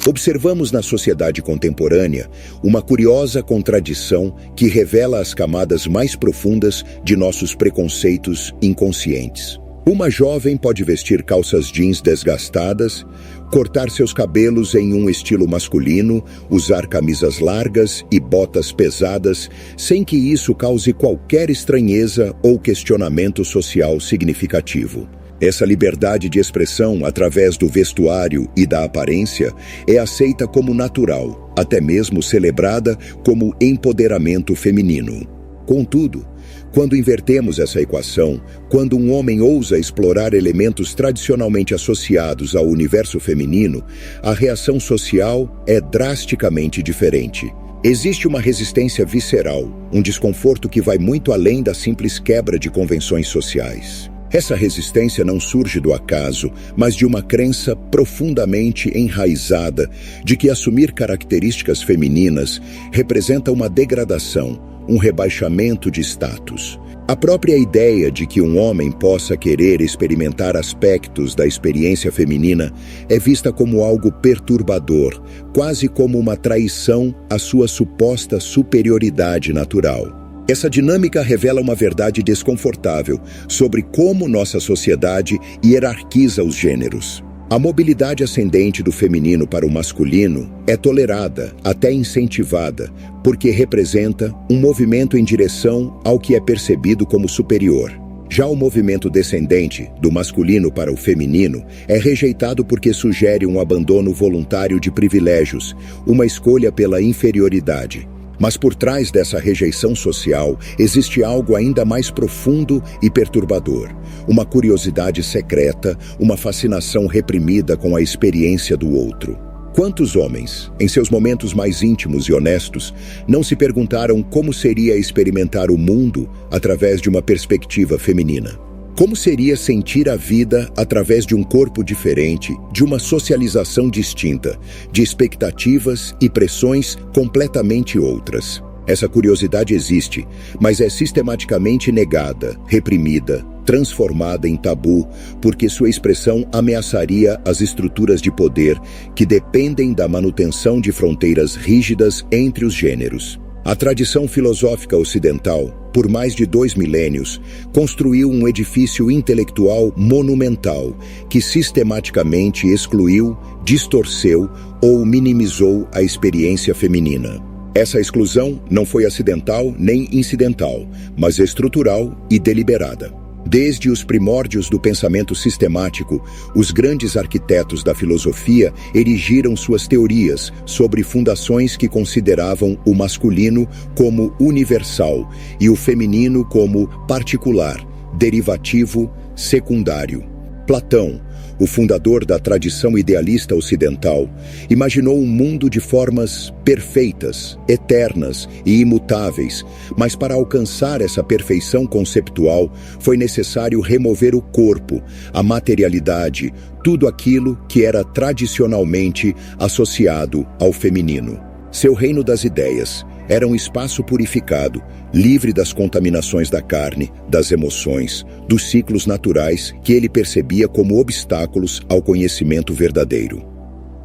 Observamos na sociedade contemporânea uma curiosa contradição que revela as camadas mais profundas de nossos preconceitos inconscientes. Uma jovem pode vestir calças jeans desgastadas, cortar seus cabelos em um estilo masculino, usar camisas largas e botas pesadas, sem que isso cause qualquer estranheza ou questionamento social significativo. Essa liberdade de expressão através do vestuário e da aparência é aceita como natural, até mesmo celebrada como empoderamento feminino. Contudo, quando invertemos essa equação, quando um homem ousa explorar elementos tradicionalmente associados ao universo feminino, a reação social é drasticamente diferente. Existe uma resistência visceral, um desconforto que vai muito além da simples quebra de convenções sociais. Essa resistência não surge do acaso, mas de uma crença profundamente enraizada de que assumir características femininas representa uma degradação, um rebaixamento de status. A própria ideia de que um homem possa querer experimentar aspectos da experiência feminina é vista como algo perturbador, quase como uma traição à sua suposta superioridade natural. Essa dinâmica revela uma verdade desconfortável sobre como nossa sociedade hierarquiza os gêneros. A mobilidade ascendente do feminino para o masculino é tolerada, até incentivada, porque representa um movimento em direção ao que é percebido como superior. Já o movimento descendente, do masculino para o feminino, é rejeitado porque sugere um abandono voluntário de privilégios, uma escolha pela inferioridade. Mas por trás dessa rejeição social existe algo ainda mais profundo e perturbador. Uma curiosidade secreta, uma fascinação reprimida com a experiência do outro. Quantos homens, em seus momentos mais íntimos e honestos, não se perguntaram como seria experimentar o mundo através de uma perspectiva feminina? Como seria sentir a vida através de um corpo diferente, de uma socialização distinta, de expectativas e pressões completamente outras? Essa curiosidade existe, mas é sistematicamente negada, reprimida, transformada em tabu, porque sua expressão ameaçaria as estruturas de poder que dependem da manutenção de fronteiras rígidas entre os gêneros. A tradição filosófica ocidental, por mais de 2 milênios, construiu um edifício intelectual monumental que sistematicamente excluiu, distorceu ou minimizou a experiência feminina. Essa exclusão não foi acidental nem incidental, mas estrutural e deliberada. Desde os primórdios do pensamento sistemático, os grandes arquitetos da filosofia erigiram suas teorias sobre fundações que consideravam o masculino como universal e o feminino como particular, derivativo, secundário. Platão, o fundador da tradição idealista ocidental, imaginou um mundo de formas perfeitas, eternas e imutáveis, mas para alcançar essa perfeição conceptual foi necessário remover o corpo, a materialidade, tudo aquilo que era tradicionalmente associado ao feminino. Seu reino das ideias era um espaço purificado, livre das contaminações da carne, das emoções, dos ciclos naturais que ele percebia como obstáculos ao conhecimento verdadeiro.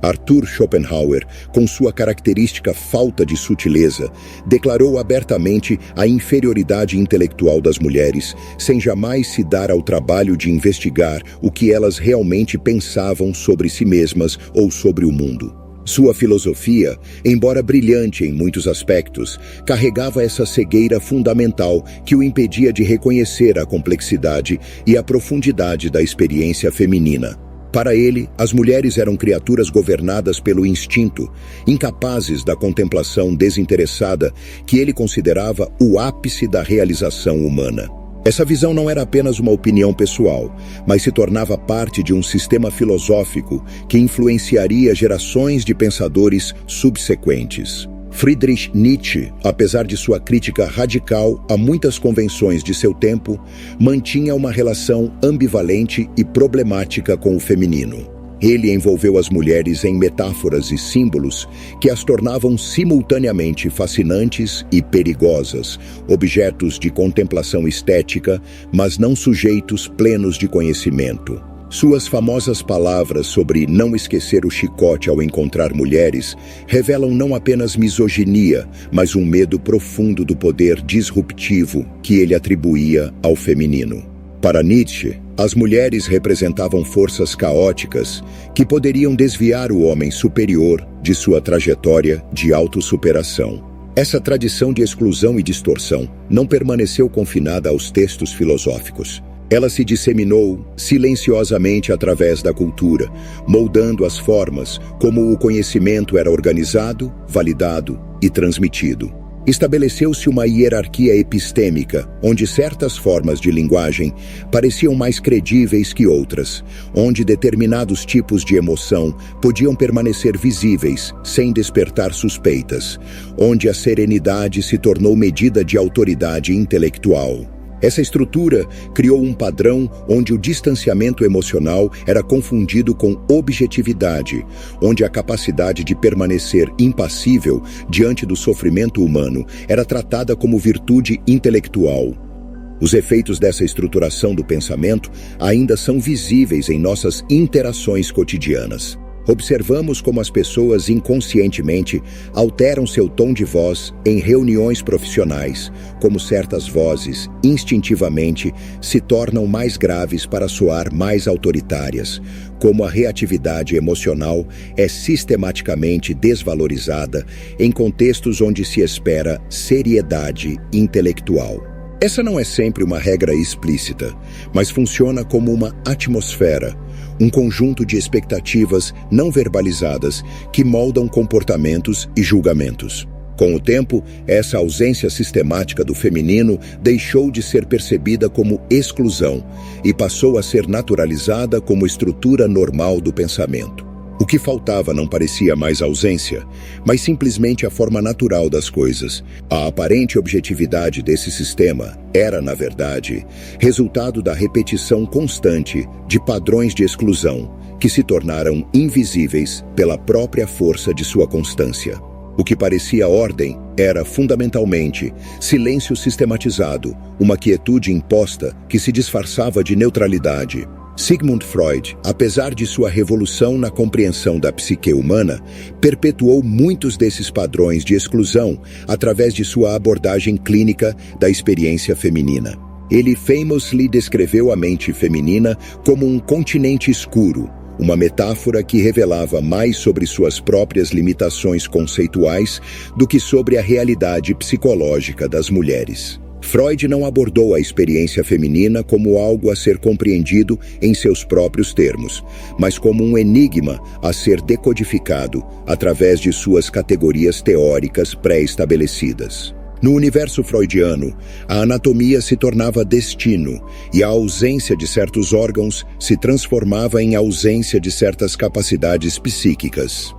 Arthur Schopenhauer, com sua característica falta de sutileza, declarou abertamente a inferioridade intelectual das mulheres, sem jamais se dar ao trabalho de investigar o que elas realmente pensavam sobre si mesmas ou sobre o mundo. Sua filosofia, embora brilhante em muitos aspectos, carregava essa cegueira fundamental que o impedia de reconhecer a complexidade e a profundidade da experiência feminina. Para ele, as mulheres eram criaturas governadas pelo instinto, incapazes da contemplação desinteressada que ele considerava o ápice da realização humana. Essa visão não era apenas uma opinião pessoal, mas se tornava parte de um sistema filosófico que influenciaria gerações de pensadores subsequentes. Friedrich Nietzsche, apesar de sua crítica radical a muitas convenções de seu tempo, mantinha uma relação ambivalente e problemática com o feminino. Ele envolveu as mulheres em metáforas e símbolos que as tornavam simultaneamente fascinantes e perigosas, objetos de contemplação estética, mas não sujeitos plenos de conhecimento. Suas famosas palavras sobre não esquecer o chicote ao encontrar mulheres revelam não apenas misoginia, mas um medo profundo do poder disruptivo que ele atribuía ao feminino. Para Nietzsche, as mulheres representavam forças caóticas que poderiam desviar o homem superior de sua trajetória de autossuperação. Essa tradição de exclusão e distorção não permaneceu confinada aos textos filosóficos. Ela se disseminou silenciosamente através da cultura, moldando as formas como o conhecimento era organizado, validado e transmitido. Estabeleceu-se uma hierarquia epistêmica, onde certas formas de linguagem pareciam mais credíveis que outras, onde determinados tipos de emoção podiam permanecer visíveis, sem despertar suspeitas, onde a serenidade se tornou medida de autoridade intelectual. Essa estrutura criou um padrão onde o distanciamento emocional era confundido com objetividade, onde a capacidade de permanecer impassível diante do sofrimento humano era tratada como virtude intelectual. Os efeitos dessa estruturação do pensamento ainda são visíveis em nossas interações cotidianas. Observamos como as pessoas inconscientemente alteram seu tom de voz em reuniões profissionais, como certas vozes, instintivamente, se tornam mais graves para soar mais autoritárias, como a reatividade emocional é sistematicamente desvalorizada em contextos onde se espera seriedade intelectual. Essa não é sempre uma regra explícita, mas funciona como uma atmosfera, um conjunto de expectativas não verbalizadas que moldam comportamentos e julgamentos. Com o tempo, essa ausência sistemática do feminino deixou de ser percebida como exclusão e passou a ser naturalizada como estrutura normal do pensamento. O que faltava não parecia mais ausência, mas simplesmente a forma natural das coisas. A aparente objetividade desse sistema era, na verdade, resultado da repetição constante de padrões de exclusão que se tornaram invisíveis pela própria força de sua constância. O que parecia ordem era, fundamentalmente, silêncio sistematizado, uma quietude imposta que se disfarçava de neutralidade. Sigmund Freud, apesar de sua revolução na compreensão da psique humana, perpetuou muitos desses padrões de exclusão através de sua abordagem clínica da experiência feminina. Ele famously descreveu a mente feminina como um continente escuro, uma metáfora que revelava mais sobre suas próprias limitações conceituais do que sobre a realidade psicológica das mulheres. Freud não abordou a experiência feminina como algo a ser compreendido em seus próprios termos, mas como um enigma a ser decodificado através de suas categorias teóricas pré-estabelecidas. No universo freudiano, a anatomia se tornava destino e a ausência de certos órgãos se transformava em ausência de certas capacidades psíquicas.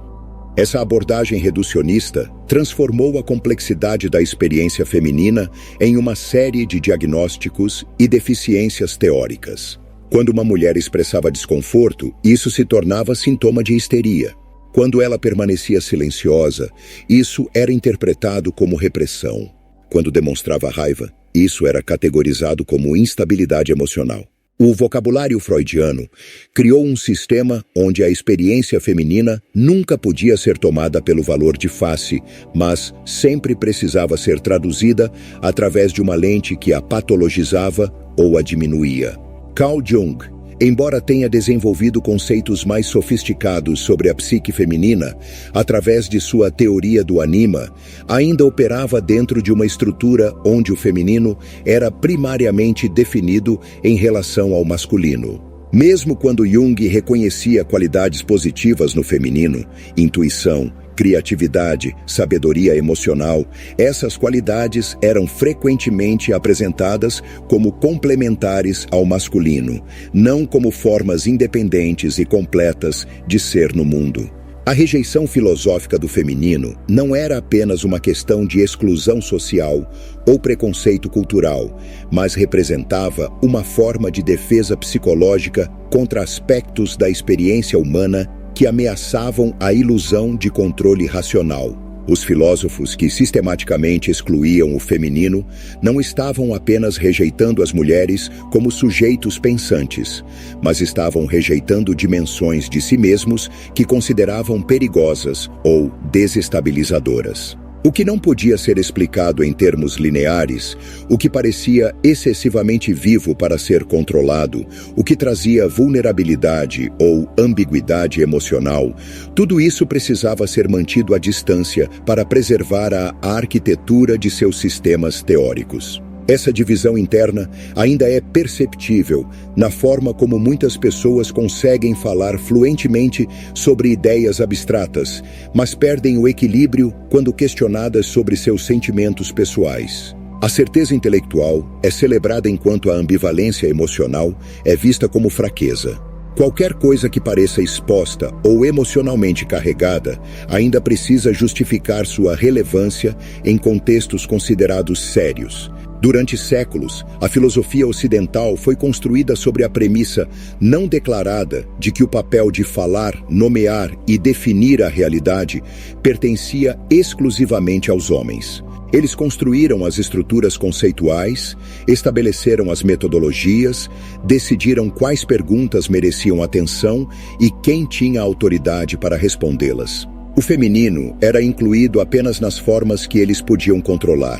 Essa abordagem reducionista transformou a complexidade da experiência feminina em uma série de diagnósticos e deficiências teóricas. Quando uma mulher expressava desconforto, isso se tornava sintoma de histeria. Quando ela permanecia silenciosa, isso era interpretado como repressão. Quando demonstrava raiva, isso era categorizado como instabilidade emocional. O vocabulário freudiano criou um sistema onde a experiência feminina nunca podia ser tomada pelo valor de face, mas sempre precisava ser traduzida através de uma lente que a patologizava ou a diminuía. Carl Jung, embora tenha desenvolvido conceitos mais sofisticados sobre a psique feminina, através de sua teoria do anima, ainda operava dentro de uma estrutura onde o feminino era primariamente definido em relação ao masculino. Mesmo quando Jung reconhecia qualidades positivas no feminino, intuição, criatividade, sabedoria emocional, essas qualidades eram frequentemente apresentadas como complementares ao masculino, não como formas independentes e completas de ser no mundo. A rejeição filosófica do feminino não era apenas uma questão de exclusão social ou preconceito cultural, mas representava uma forma de defesa psicológica contra aspectos da experiência humana que ameaçavam a ilusão de controle racional. Os filósofos que sistematicamente excluíam o feminino não estavam apenas rejeitando as mulheres como sujeitos pensantes, mas estavam rejeitando dimensões de si mesmos que consideravam perigosas ou desestabilizadoras. O que não podia ser explicado em termos lineares, o que parecia excessivamente vivo para ser controlado, o que trazia vulnerabilidade ou ambiguidade emocional, tudo isso precisava ser mantido à distância para preservar a arquitetura de seus sistemas teóricos. Essa divisão interna ainda é perceptível na forma como muitas pessoas conseguem falar fluentemente sobre ideias abstratas, mas perdem o equilíbrio quando questionadas sobre seus sentimentos pessoais. A certeza intelectual é celebrada enquanto a ambivalência emocional é vista como fraqueza. Qualquer coisa que pareça exposta ou emocionalmente carregada ainda precisa justificar sua relevância em contextos considerados sérios. Durante séculos, a filosofia ocidental foi construída sobre a premissa não declarada de que o papel de falar, nomear e definir a realidade pertencia exclusivamente aos homens. Eles construíram as estruturas conceituais, estabeleceram as metodologias, decidiram quais perguntas mereciam atenção e quem tinha autoridade para respondê-las. O feminino era incluído apenas nas formas que eles podiam controlar,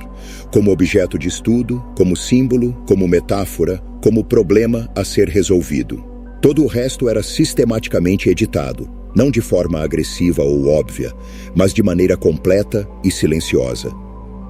como objeto de estudo, como símbolo, como metáfora, como problema a ser resolvido. Todo o resto era sistematicamente editado, não de forma agressiva ou óbvia, mas de maneira completa e silenciosa.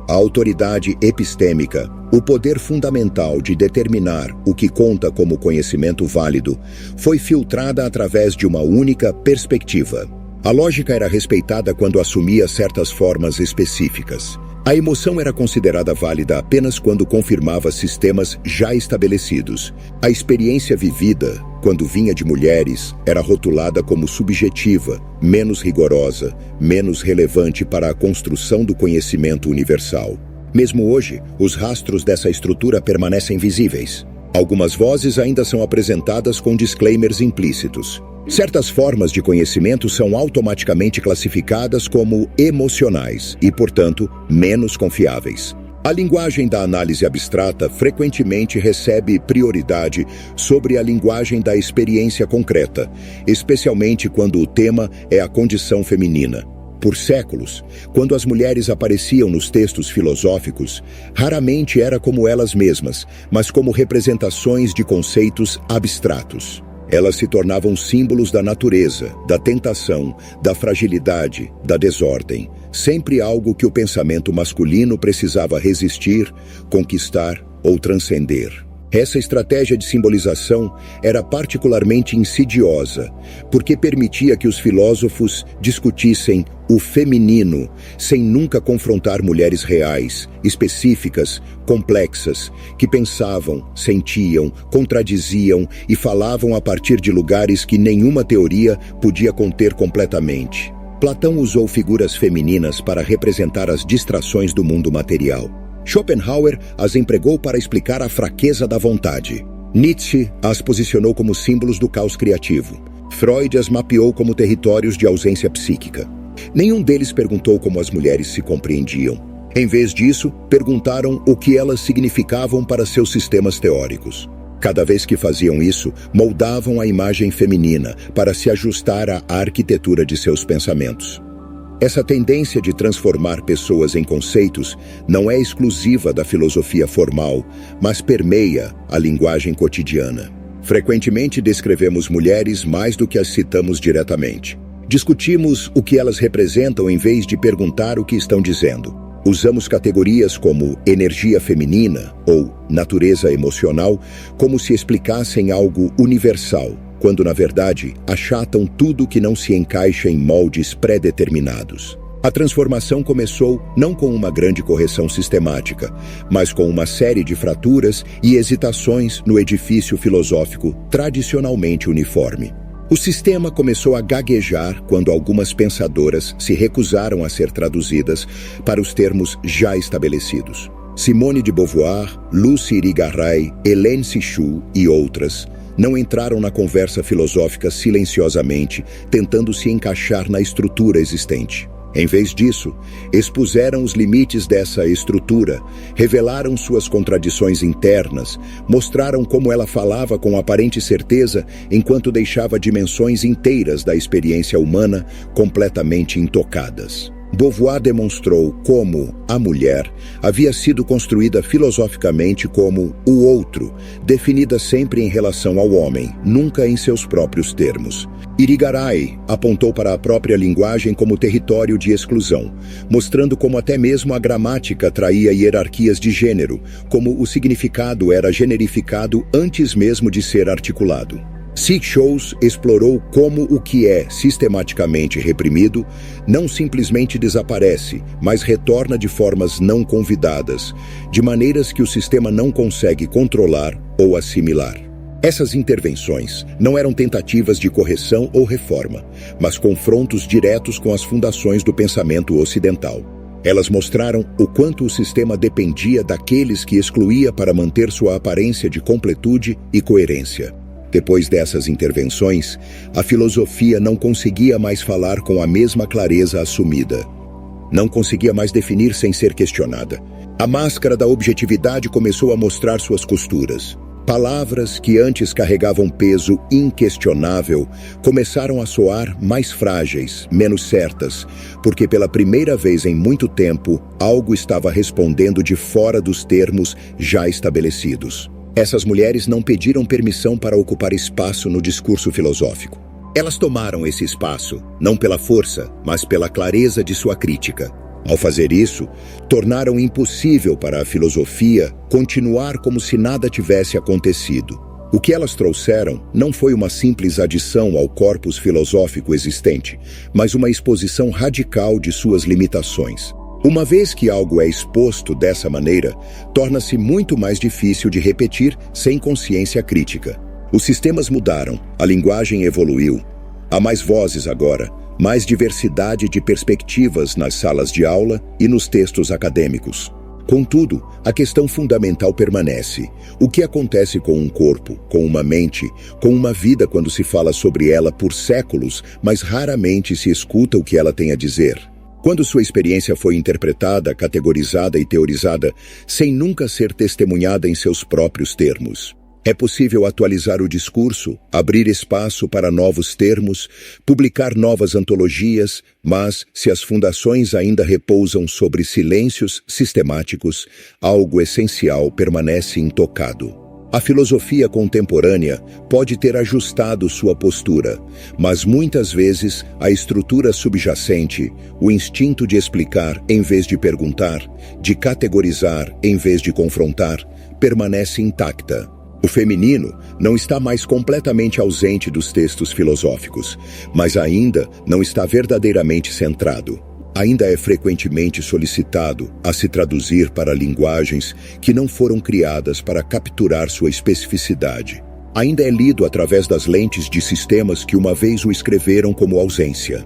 A autoridade epistêmica, o poder fundamental de determinar o que conta como conhecimento válido, foi filtrada através de uma única perspectiva. A lógica era respeitada quando assumia certas formas específicas. A emoção era considerada válida apenas quando confirmava sistemas já estabelecidos. A experiência vivida, quando vinha de mulheres, era rotulada como subjetiva, menos rigorosa, menos relevante para a construção do conhecimento universal. Mesmo hoje, os rastros dessa estrutura permanecem visíveis. Algumas vozes ainda são apresentadas com disclaimers implícitos. Certas formas de conhecimento são automaticamente classificadas como emocionais e, portanto, menos confiáveis. A linguagem da análise abstrata frequentemente recebe prioridade sobre a linguagem da experiência concreta, especialmente quando o tema é a condição feminina. Por séculos, quando as mulheres apareciam nos textos filosóficos, raramente era como elas mesmas, mas como representações de conceitos abstratos. Elas se tornavam símbolos da natureza, da tentação, da fragilidade, da desordem. Sempre algo que o pensamento masculino precisava resistir, conquistar ou transcender. Essa estratégia de simbolização era particularmente insidiosa, porque permitia que os filósofos discutissem o feminino, sem nunca confrontar mulheres reais, específicas, complexas, que pensavam, sentiam, contradiziam e falavam a partir de lugares que nenhuma teoria podia conter completamente. Platão usou figuras femininas para representar as distrações do mundo material. Schopenhauer as empregou para explicar a fraqueza da vontade. Nietzsche as posicionou como símbolos do caos criativo. Freud as mapeou como territórios de ausência psíquica. Nenhum deles perguntou como as mulheres se compreendiam. Em vez disso, perguntaram o que elas significavam para seus sistemas teóricos. Cada vez que faziam isso, moldavam a imagem feminina para se ajustar à arquitetura de seus pensamentos. Essa tendência de transformar pessoas em conceitos não é exclusiva da filosofia formal, mas permeia a linguagem cotidiana. Frequentemente descrevemos mulheres mais do que as citamos diretamente. Discutimos o que elas representam em vez de perguntar o que estão dizendo. Usamos categorias como energia feminina ou natureza emocional como se explicassem algo universal, quando, na verdade, achatam tudo que não se encaixa em moldes pré-determinados. A transformação começou não com uma grande correção sistemática, mas com uma série de fraturas e hesitações no edifício filosófico tradicionalmente uniforme. O sistema começou a gaguejar quando algumas pensadoras se recusaram a ser traduzidas para os termos já estabelecidos. Simone de Beauvoir, Lucy Irigaray, Hélène Cixous e outras não entraram na conversa filosófica silenciosamente, tentando se encaixar na estrutura existente. Em vez disso, expuseram os limites dessa estrutura, revelaram suas contradições internas, mostraram como ela falava com aparente certeza enquanto deixava dimensões inteiras da experiência humana completamente intocadas. Beauvoir demonstrou como a mulher havia sido construída filosoficamente como o outro, definida sempre em relação ao homem, nunca em seus próprios termos. Irigaray apontou para a própria linguagem como território de exclusão, mostrando como até mesmo a gramática traía hierarquias de gênero, como o significado era generificado antes mesmo de ser articulado. Sitchows explorou como o que é sistematicamente reprimido não simplesmente desaparece, mas retorna de formas não convidadas, de maneiras que o sistema não consegue controlar ou assimilar. Essas intervenções não eram tentativas de correção ou reforma, mas confrontos diretos com as fundações do pensamento ocidental. Elas mostraram o quanto o sistema dependia daqueles que excluía para manter sua aparência de completude e coerência. Depois dessas intervenções, a filosofia não conseguia mais falar com a mesma clareza assumida. Não conseguia mais definir sem ser questionada. A máscara da objetividade começou a mostrar suas costuras. Palavras que antes carregavam peso inquestionável começaram a soar mais frágeis, menos certas, porque pela primeira vez em muito tempo, algo estava respondendo de fora dos termos já estabelecidos. Essas mulheres não pediram permissão para ocupar espaço no discurso filosófico. Elas tomaram esse espaço, não pela força, mas pela clareza de sua crítica. Ao fazer isso, tornaram impossível para a filosofia continuar como se nada tivesse acontecido. O que elas trouxeram não foi uma simples adição ao corpus filosófico existente, mas uma exposição radical de suas limitações. Uma vez que algo é exposto dessa maneira, torna-se muito mais difícil de repetir sem consciência crítica. Os sistemas mudaram, a linguagem evoluiu. Há mais vozes agora, mais diversidade de perspectivas nas salas de aula e nos textos acadêmicos. Contudo, a questão fundamental permanece. O que acontece com um corpo, com uma mente, com uma vida quando se fala sobre ela por séculos, mas raramente se escuta o que ela tem a dizer? Quando sua experiência foi interpretada, categorizada e teorizada, sem nunca ser testemunhada em seus próprios termos. É possível atualizar o discurso, abrir espaço para novos termos, publicar novas antologias, mas, se as fundações ainda repousam sobre silêncios sistemáticos, algo essencial permanece intocado. A filosofia contemporânea pode ter ajustado sua postura, mas muitas vezes a estrutura subjacente, o instinto de explicar em vez de perguntar, de categorizar em vez de confrontar, permanece intacta. O feminino não está mais completamente ausente dos textos filosóficos, mas ainda não está verdadeiramente centrado. Ainda é frequentemente solicitado a se traduzir para linguagens que não foram criadas para capturar sua especificidade. Ainda é lido através das lentes de sistemas que uma vez o escreveram como ausência.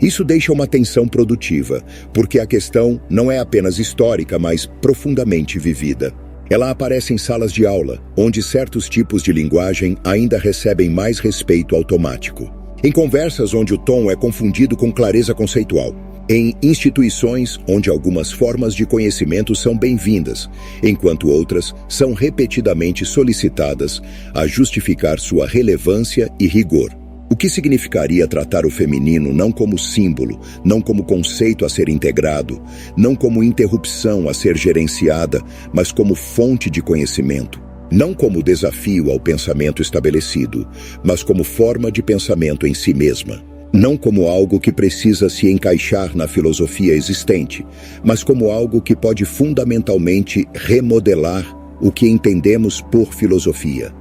Isso deixa uma tensão produtiva, porque a questão não é apenas histórica, mas profundamente vivida. Ela aparece em salas de aula, onde certos tipos de linguagem ainda recebem mais respeito automático. Em conversas onde o tom é confundido com clareza conceitual. Em instituições onde algumas formas de conhecimento são bem-vindas, enquanto outras são repetidamente solicitadas a justificar sua relevância e rigor. O que significaria tratar o feminino não como símbolo, não como conceito a ser integrado, não como interrupção a ser gerenciada, mas como fonte de conhecimento. Não como desafio ao pensamento estabelecido, mas como forma de pensamento em si mesma. Não como algo que precisa se encaixar na filosofia existente, mas como algo que pode fundamentalmente remodelar o que entendemos por filosofia.